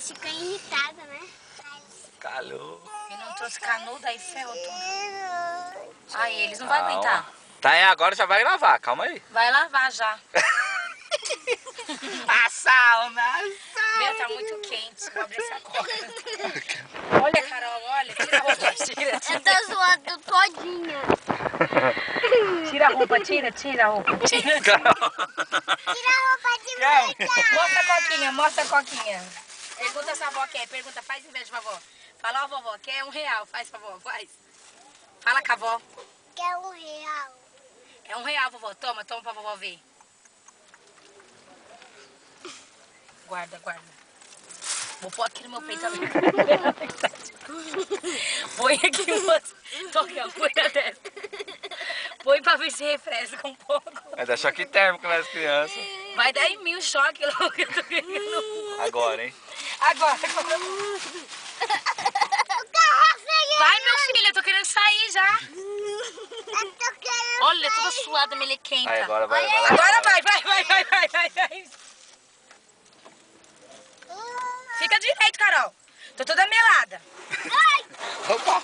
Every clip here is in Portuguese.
Eles ficam irritados, né? Calor. E não trouxe canudo, aí ferrou tudo. Aí, eles não vão aguentar. Tá aí, agora já vai gravar, calma aí. Vai lavar já. A sauna! Meu, tá muito quente. Vou abrir essa coca. Olha, Carol, olha. Tira a roupa, tira. Eu tô zoando todinha. Tira a roupa, tira a roupa. Tira. Carol. Tira a roupa de mulher. Mostra a coquinha, mostra a coquinha. Pergunta se a avó quer, pergunta, faz inveja pra vovó. Fala, ó, vovó, quer R$1, faz pra vovó, faz. Fala com a avó. Quer R$1. É R$1, vovó, toma pra vovó ver. Guarda. Vou pôr aqui no meu peito. Põe aqui, moça. Toca, põe na testa. Põe pra ver se refresca um pouco. Vai dar choque térmico nas crianças. Vai dar em mim o choque logo. Agora, hein? Agora. Vai, meu filho, eu tô querendo sair já. Olha, toda suada, melequenta. Aí, agora vai. Agora vai. Fica direito, Carol. Tô toda melada. Opa.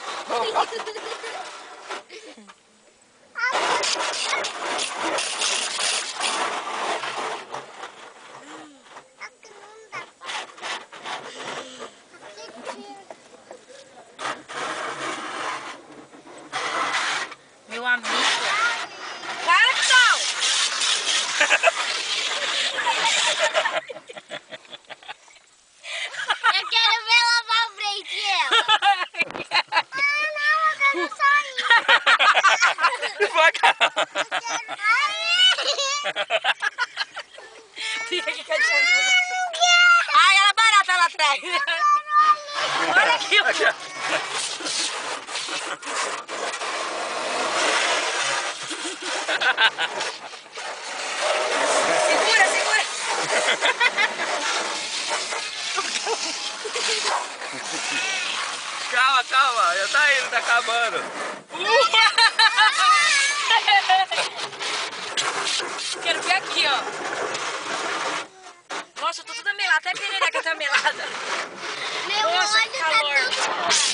Meu amigo. Para, Carol. Eu quero ver lavar o frente ela. Não, eu quero sair. Vai, Carol. Fica aqui quietinho. Ai, ela barata lá atrás. Olha aqui. Segura. Calma, já tá indo, tá acabando. Quero ver aqui, ó. Nossa, eu tô toda melada, até a perereca tá melada. Meu Nossa, olho que calor. tá tudo